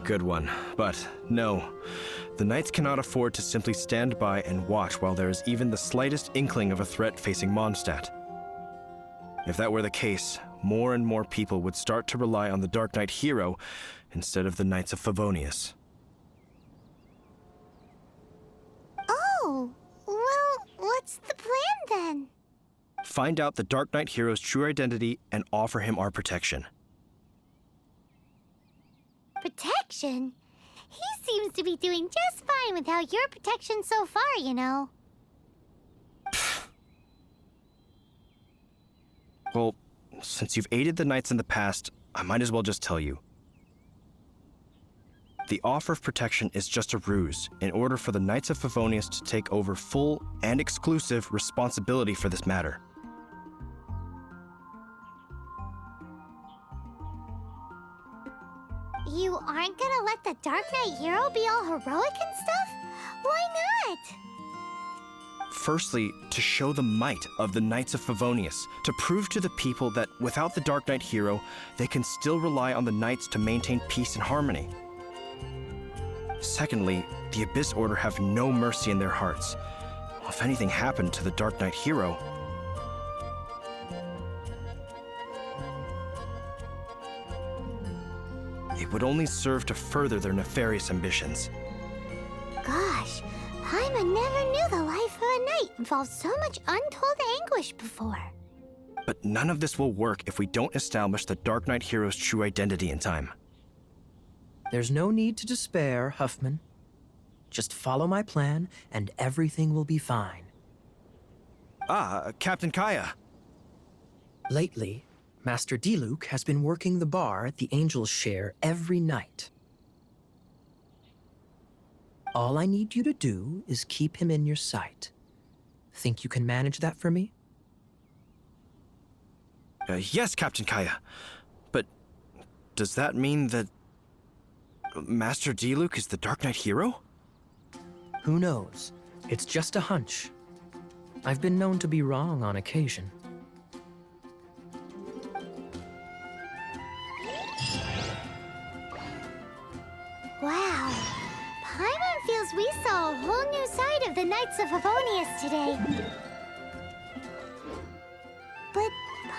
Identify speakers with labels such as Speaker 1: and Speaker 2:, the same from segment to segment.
Speaker 1: Good one. But no, the Knights cannot afford to simply stand by and watch while there is even the slightest inkling of a threat facing Mondstadt. If that were the case, more and more people would start to rely on the Dark Knight hero instead of the Knights of Favonius.
Speaker 2: Oh, well, what's the plan then?
Speaker 1: Find out the Dark Knight hero's true identity and offer him our protection.
Speaker 2: Protection? He seems to be doing just fine without your protection so far, you know.
Speaker 1: Well, since you've aided the Knights in the past, I might as well just tell you. The offer of protection is just a ruse in order for the Knights of Favonius to take over full and exclusive responsibility for this matter.
Speaker 2: You aren't gonna let the Dark Knight hero be all heroic and stuff? Why not?
Speaker 1: Firstly, to show the might of the Knights of Favonius, to prove to the people that without the Dark Knight hero, they can still rely on the Knights to maintain peace and harmony. Secondly, the Abyss Order have no mercy in their hearts. If anything happened to the Dark Knight hero, it would only serve to further their nefarious ambitions.
Speaker 2: Gosh, Paimon never knew the life of a knight involved so much untold anguish before.
Speaker 1: But none of this will work if we don't establish the Dark Knight hero's true identity in time.
Speaker 3: There's no need to despair, Huffman. Just follow my plan, and everything will be fine.
Speaker 1: Captain Kaya.
Speaker 3: Lately, Master Diluc has been working the bar at the Angel's Share every night. All I need you to do is keep him in your sight. Think you can manage that for me?
Speaker 1: Yes, Captain Kaya. But does that mean that Master Diluc is the Dark Knight hero?
Speaker 3: Who knows? It's just a hunch. I've been known to be wrong on occasion.
Speaker 2: Wow. Paimon feels we saw a whole new side of the Knights of Favonius today. But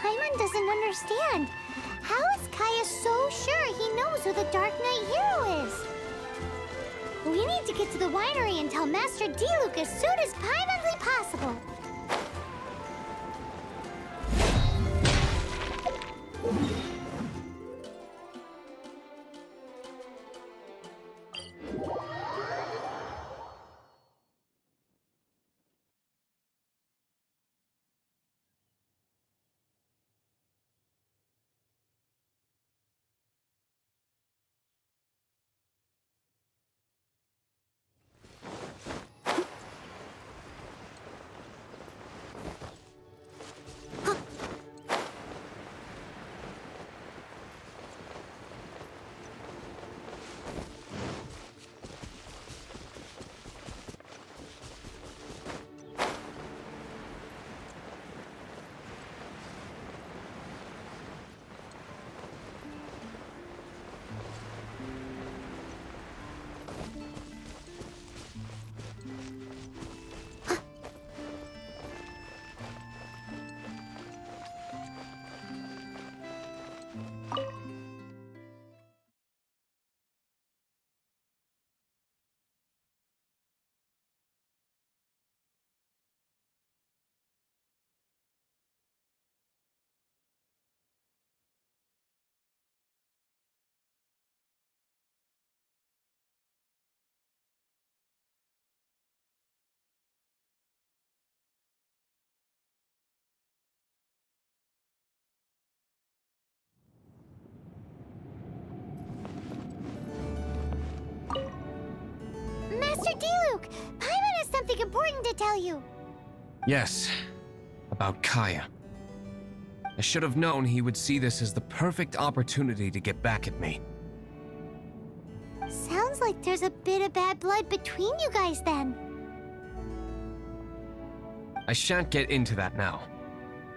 Speaker 2: Paimon doesn't understand. How is Kaya so sure he knows who the Dark Knight hero is? We need to get to the winery and tell Master Diluc as soon as Paimonly possible. Master Diluc, Paimon has something important to tell you.
Speaker 4: Yes, about Kaya. I should have known he would see this as the perfect opportunity to get back at me.
Speaker 2: Sounds like there's a bit of bad blood between you guys then.
Speaker 4: I shan't get into that now.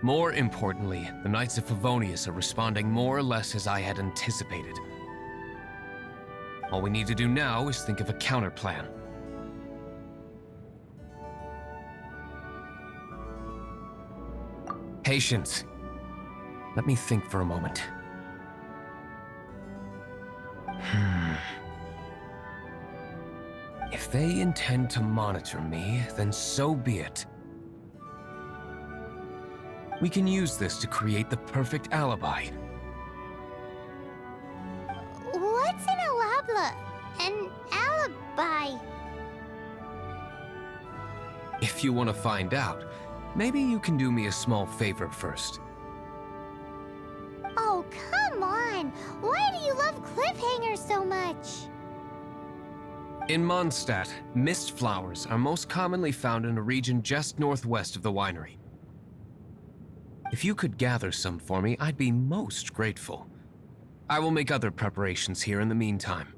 Speaker 4: More importantly, the Knights of Favonius are responding more or less as I had anticipated. All we need to do now is think of a counter plan. Patience. Let me think for a moment. If they intend to monitor me, then so be it. We can use this to create the perfect alibi.
Speaker 2: What's an alabla? An alibi?
Speaker 4: If you want to find out, maybe you can do me a small favor first.
Speaker 2: Oh, come on! Why do you love cliffhangers so much?
Speaker 4: In Mondstadt, mist flowers are most commonly found in a region just northwest of the winery. If you could gather some for me, I'd be most grateful. I will make other preparations here in the meantime.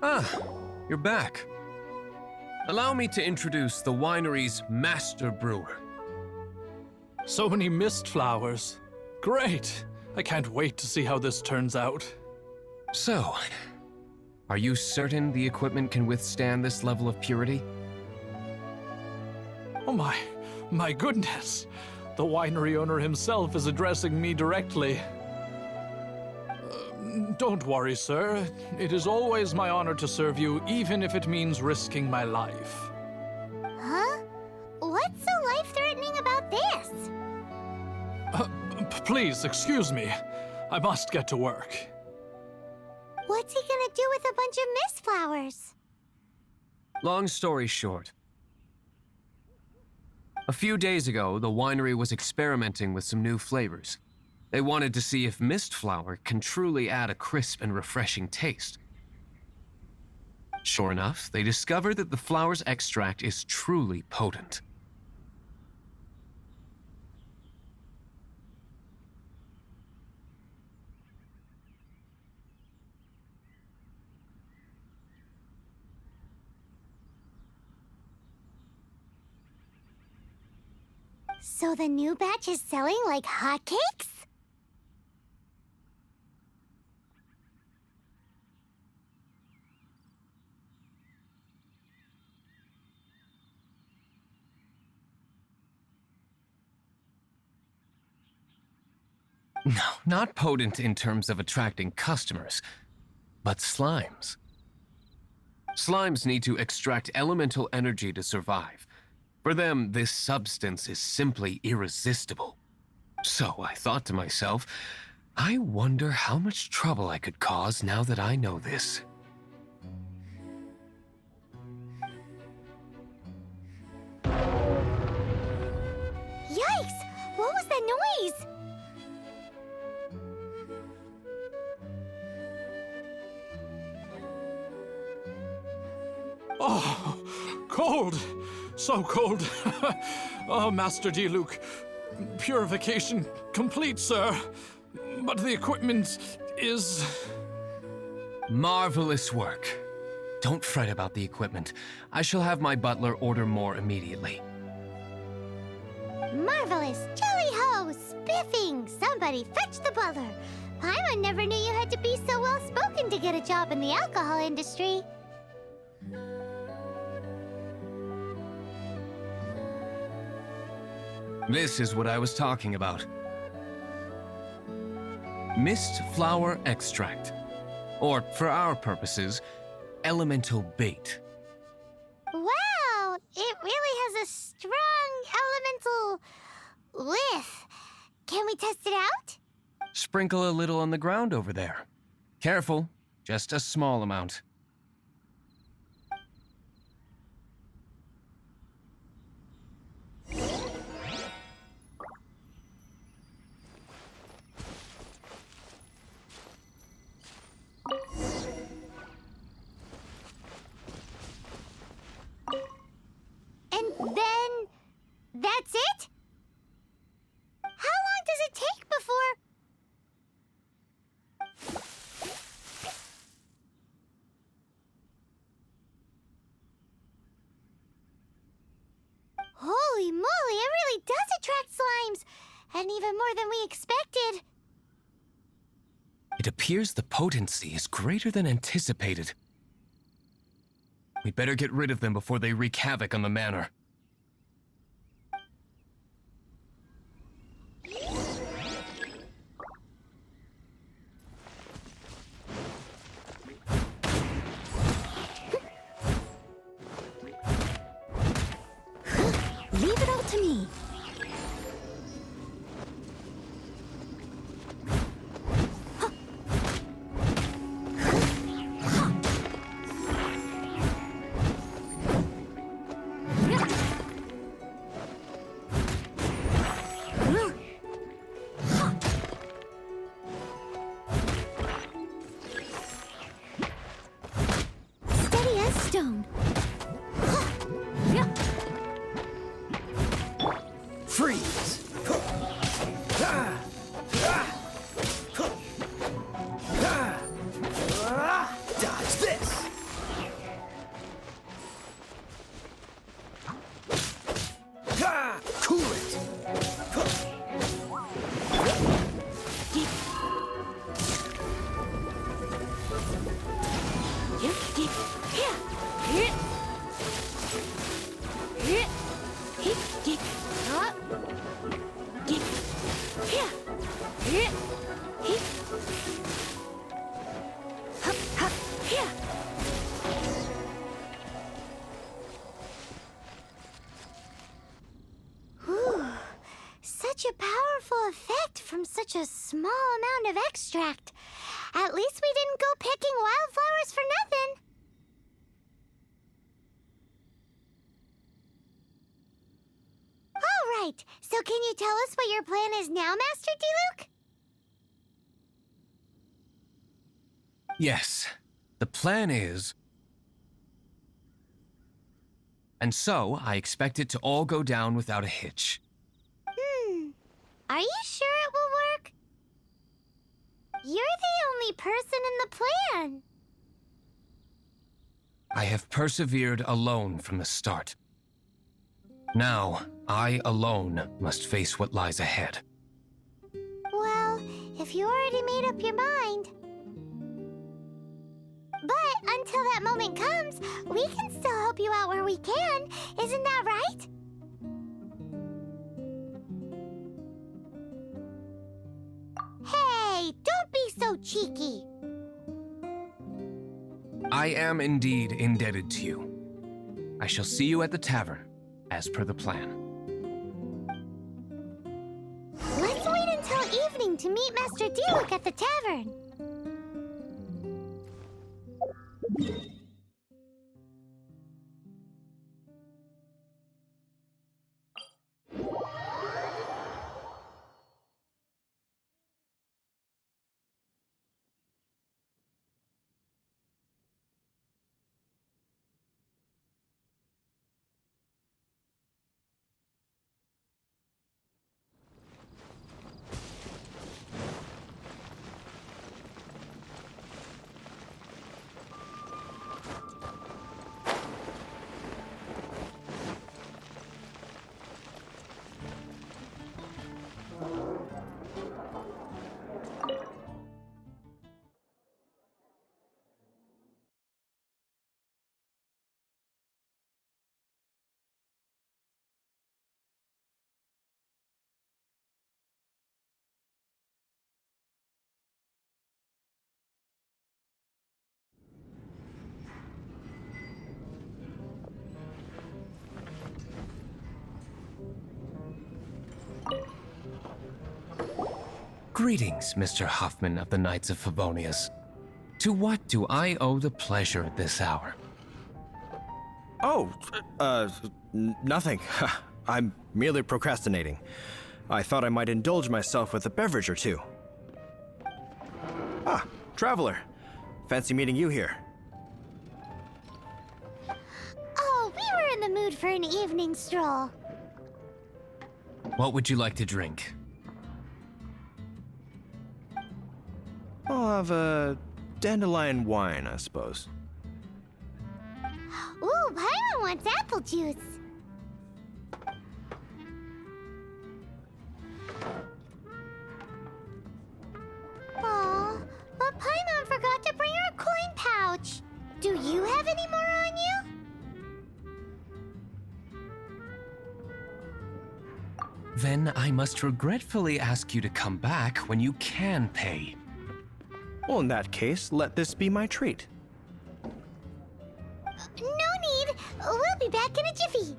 Speaker 4: Ah, you're back. Allow me to introduce the winery's master brewer.
Speaker 5: So many mist flowers. Great! I can't wait to see how this turns out.
Speaker 4: So, are you certain the equipment can withstand this level of purity?
Speaker 5: Oh my goodness! The winery owner himself is addressing me directly. Don't worry, sir. It is always my honor to serve you, even if it means risking my life.
Speaker 2: Huh? What's so life-threatening about this?
Speaker 5: Please, excuse me. I must get to work.
Speaker 2: What's he gonna do with a bunch of mist flowers?
Speaker 4: Long story short. A few days ago, the winery was experimenting with some new flavors. They wanted to see if mist flower can truly add a crisp and refreshing taste. Sure enough, they discovered that the flower's extract is truly potent.
Speaker 2: So the new batch is selling like hotcakes?
Speaker 4: No, not potent in terms of attracting customers, but slimes. Slimes need to extract elemental energy to survive. For them, this substance is simply irresistible. So I thought to myself, I wonder how much trouble I could cause now that I know this.
Speaker 2: Yikes! What was that noise?
Speaker 5: Oh, cold! So cold. Oh, Master Diluc. Purification complete, sir. But the equipment is...
Speaker 4: Marvelous work. Don't fret about the equipment. I shall have my butler order more immediately.
Speaker 2: Marvelous! Jolly-ho! Spiffing! Somebody fetch the butler! Paimon never knew you had to be so well-spoken to get a job in the alcohol industry.
Speaker 4: This is what I was talking about. Mist flower extract. Or, for our purposes, elemental bait.
Speaker 2: Wow! It really has a strong elemental whiff. Can we test it out?
Speaker 4: Sprinkle a little on the ground over there. Careful, just a small amount.
Speaker 2: And then that's it? How long does it take before... Holy moly, it really does attract slimes! And even more than we expected.
Speaker 4: It appears the potency is greater than anticipated. We'd better get rid of them before they wreak havoc on the manor.
Speaker 2: Leave it all to me. Steady as stone.
Speaker 3: Freeze! Dodge this! Cool it!
Speaker 2: Whew. Such a powerful effect from such a small amount of extract. At least we didn't go picking wildflowers for nothing. All right, so can you tell us what your plan is now, Master Diluc?
Speaker 4: Yes, the plan is... And so, I expect it to all go down without a hitch.
Speaker 2: Are you sure it will work? You're the only person in the plan.
Speaker 4: I have persevered alone from the start. Now, I alone must face what lies ahead.
Speaker 2: Well, if you already made up your mind. But until that moment comes, we can still help you out where we can. Isn't that right? Hey, don't be so cheeky.
Speaker 4: I am indeed indebted to you. I shall see you at the tavern, as per the plan.
Speaker 2: Let's wait until evening to meet Master Diluc at the tavern.
Speaker 4: Greetings, Mr. Huffman of the Knights of Favonius. To what do I owe the pleasure at this hour?
Speaker 1: Oh, nothing. I'm merely procrastinating. I thought I might indulge myself with a beverage or two. Ah, traveler. Fancy meeting you here.
Speaker 2: Oh, we were in the mood for an evening stroll.
Speaker 4: What would you like to drink?
Speaker 1: I'll have a dandelion wine, I suppose.
Speaker 2: Ooh, Paimon wants apple juice. Aw, but Paimon forgot to bring her coin pouch. Do you have any more on you?
Speaker 4: Then I must regretfully ask you to come back when you can pay.
Speaker 1: Well, in that case, let this be my treat.
Speaker 2: No need. We'll be back in a jiffy.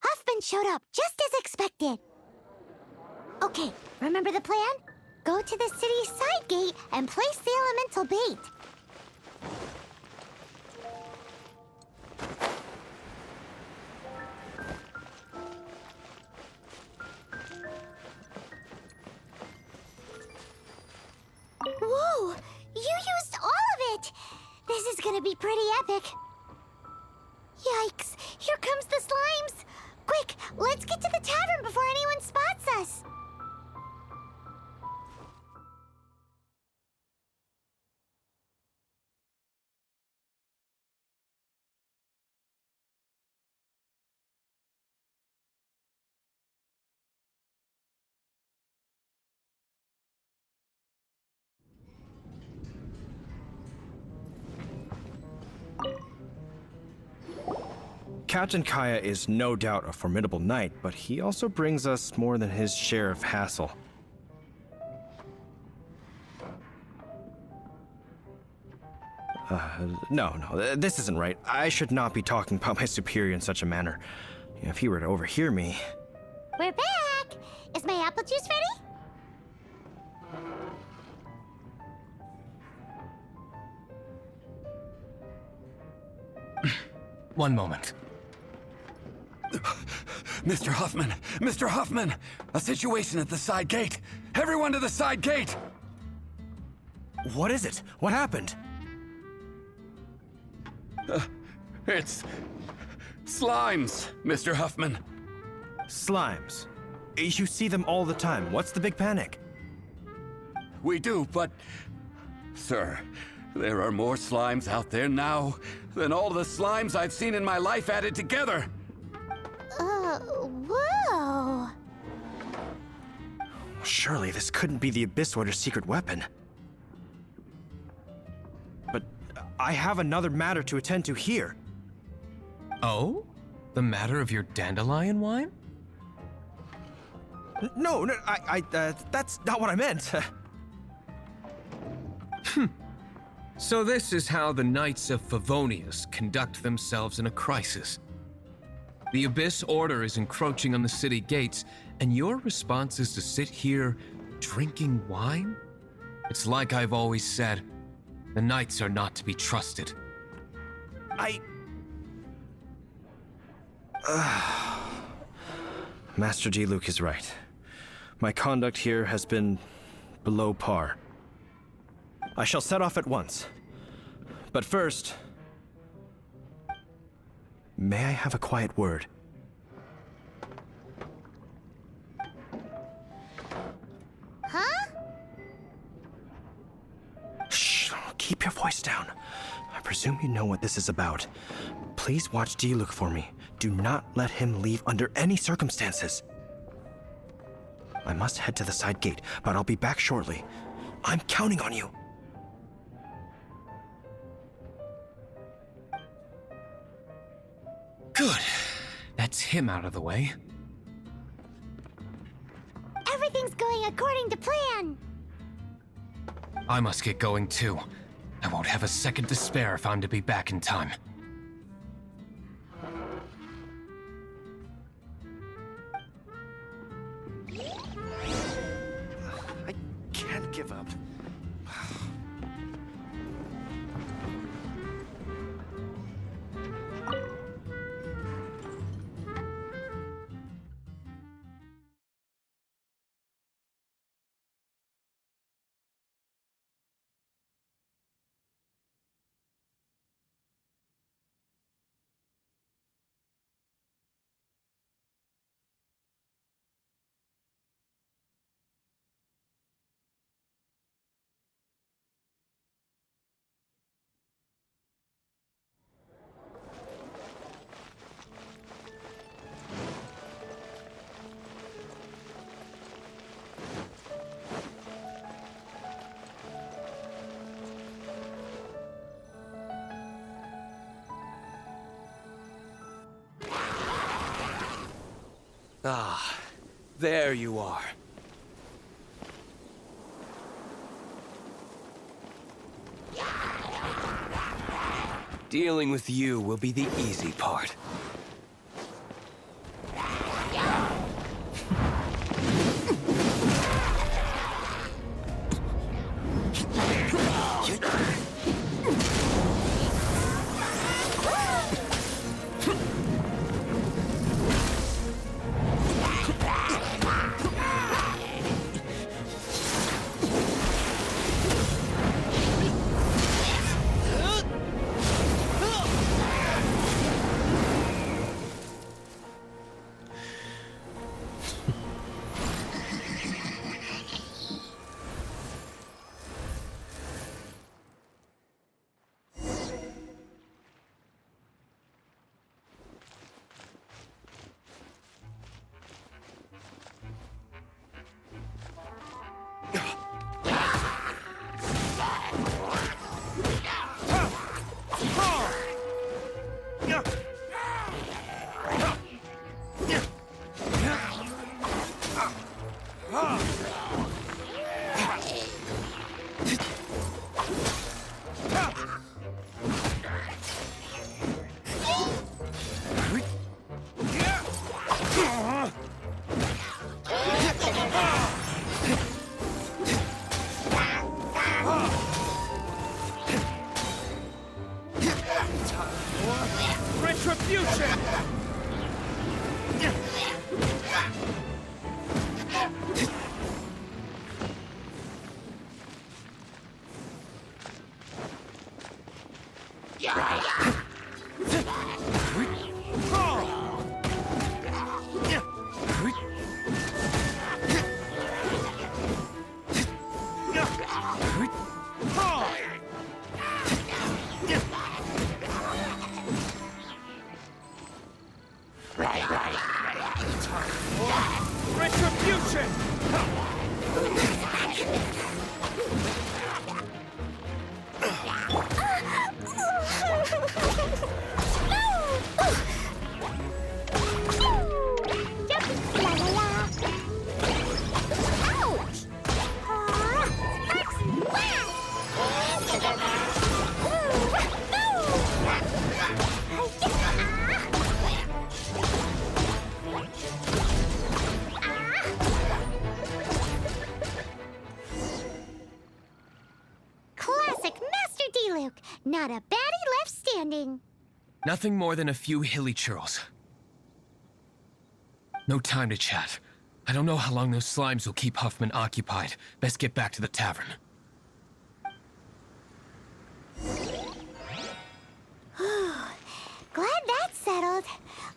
Speaker 2: Huffman showed up, just as expected. Okay, remember the plan? Go to the city's side gate and place the elemental bait. Whoa! You used all of it! This is gonna be pretty epic. Yikes! Here comes the slimes! Quick, let's get to the tavern before anyone spots us!
Speaker 1: Captain Kaya is no doubt a formidable knight, but he also brings us more than his share of hassle. No, this isn't right. I should not be talking about my superior in such a manner. If he were to overhear me...
Speaker 2: We're back! Is my apple juice ready?
Speaker 4: One moment.
Speaker 6: Mr. Huffman! Mr. Huffman! A situation at the side gate! Everyone to the side gate!
Speaker 1: What is it? What happened?
Speaker 6: It's... slimes, Mr. Huffman.
Speaker 1: Slimes. You see them all the time. What's the big panic?
Speaker 6: We do, but... Sir, there are more slimes out there now than all the slimes I've seen in my life added together!
Speaker 2: Whoa!
Speaker 1: Surely this couldn't be the Abyss Order's secret weapon. But I have another matter to attend to here.
Speaker 4: Oh? The matter of your dandelion wine?
Speaker 1: No, that's not what I meant.
Speaker 4: So this is how the Knights of Favonius conduct themselves in a crisis. The Abyss Order is encroaching on the city gates, and your response is to sit here drinking wine? It's like I've always said, the Knights are not to be trusted.
Speaker 1: Master G. Luke is right. My conduct here has been below par. I shall set off at once. But first, may I have a quiet word?
Speaker 2: Huh?
Speaker 1: Shh, keep your voice down. I presume you know what this is about. Please watch Diluc for me. Do not let him leave under any circumstances. I must head to the side gate, but I'll be back shortly. I'm counting on you.
Speaker 4: Good. That's him out of the way.
Speaker 2: Everything's going according to plan.
Speaker 4: I must get going too. I won't have a second to spare if I'm to be back in time.
Speaker 1: I can't give up.
Speaker 7: Ah, there you are. Dealing with you will be the easy part.
Speaker 5: Retribution! Retribution!
Speaker 2: Classic Master Diluc. Not a baddie left standing.
Speaker 4: Nothing more than a few hilly churls. No time to chat. I don't know how long those slimes will keep Huffman occupied. Best get back to the tavern.
Speaker 2: Glad that's settled.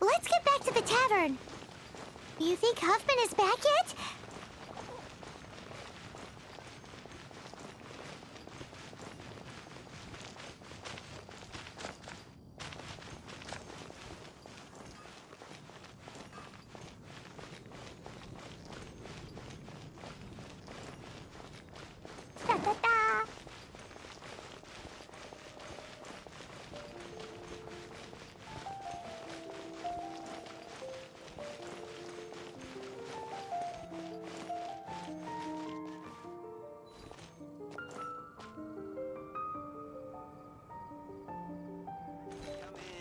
Speaker 2: Let's get back to the tavern. You think Huffman is back yet?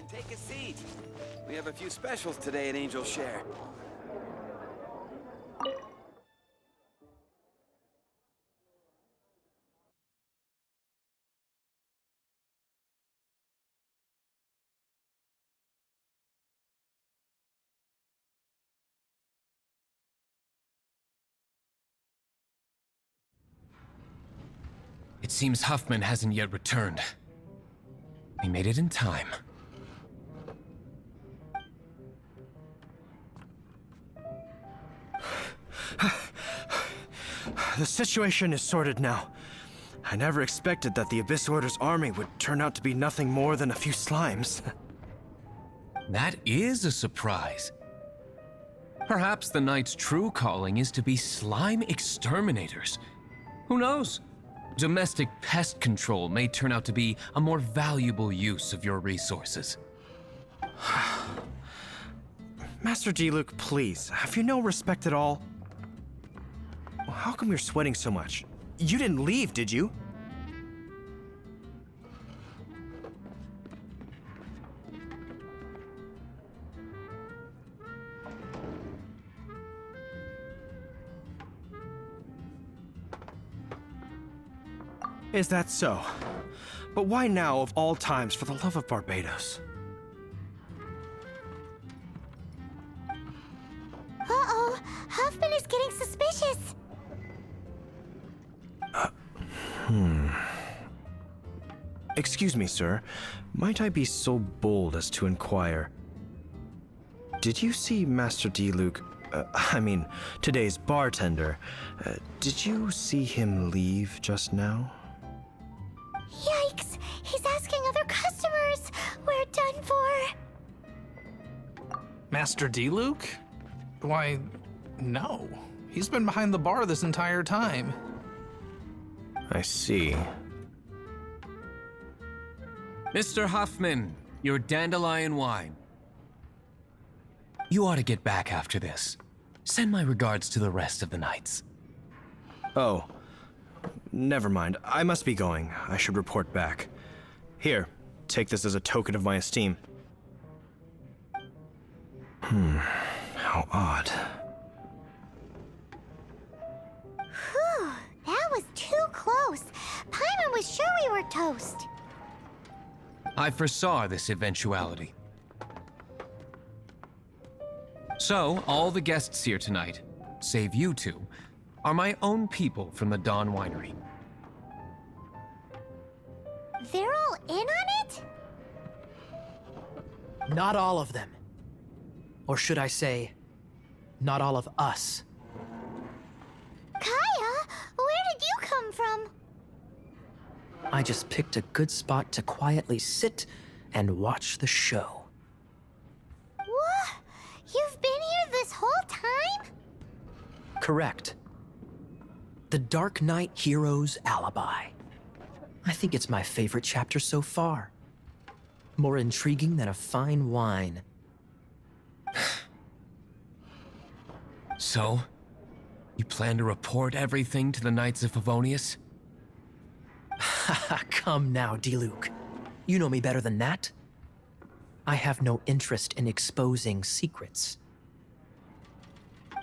Speaker 7: Take a seat. We have a few specials today at Angel Share.
Speaker 4: It seems Huffman hasn't yet returned. We made it in time.
Speaker 1: The situation is sorted now. I never expected that the Abyss Order's army would turn out to be nothing more than a few slimes.
Speaker 4: That is a surprise. Perhaps the Knight's true calling is to be slime exterminators. Who knows? Domestic pest control may turn out to be a more valuable use of your resources.
Speaker 1: Master D-Luke, please, have you no respect at all? How come you're sweating so much? You didn't leave, did you? Is that so? But why now of all times, for the love of Barbados?
Speaker 2: Uh-oh, Huffman is getting suspicious.
Speaker 1: Excuse me, sir. Might I be so bold as to inquire? Did you see Master D-Luke, today's bartender? Did you see him leave just now?
Speaker 2: Yikes! He's asking other customers. We're done for.
Speaker 5: Master D-Luke? Why, no. He's been behind the bar this entire time.
Speaker 1: I see.
Speaker 4: Mr. Huffman, your dandelion wine. You ought to get back after this. Send my regards to the rest of the Knights.
Speaker 1: Oh. Never mind. I must be going. I should report back. Here, take this as a token of my esteem. How odd.
Speaker 2: Whew, that was too close. Paimon was sure we were toast.
Speaker 4: I foresaw this eventuality. So, all the guests here tonight, save you two, are my own people from the Dawn Winery.
Speaker 2: They're all in on it?
Speaker 3: Not all of them. Or should I say, not all of us.
Speaker 2: Kaya, where did you come from?
Speaker 3: I just picked a good spot to quietly sit and watch the show.
Speaker 2: What? You've been here this whole time?
Speaker 3: Correct. The Dark Knight Hero's Alibi. I think it's my favorite chapter so far. More intriguing than a fine wine.
Speaker 4: So, you plan to report everything to the Knights of Favonius?
Speaker 3: Come now, D-Luke. You know me better than that. I have no interest in exposing secrets.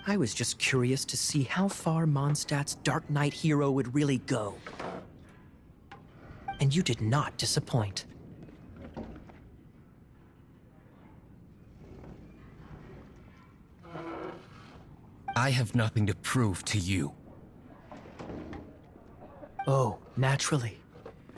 Speaker 3: I was just curious to see how far Mondstadt's Dark Knight hero would really go. And you did not disappoint.
Speaker 4: I have nothing to prove to you.
Speaker 3: Oh, naturally.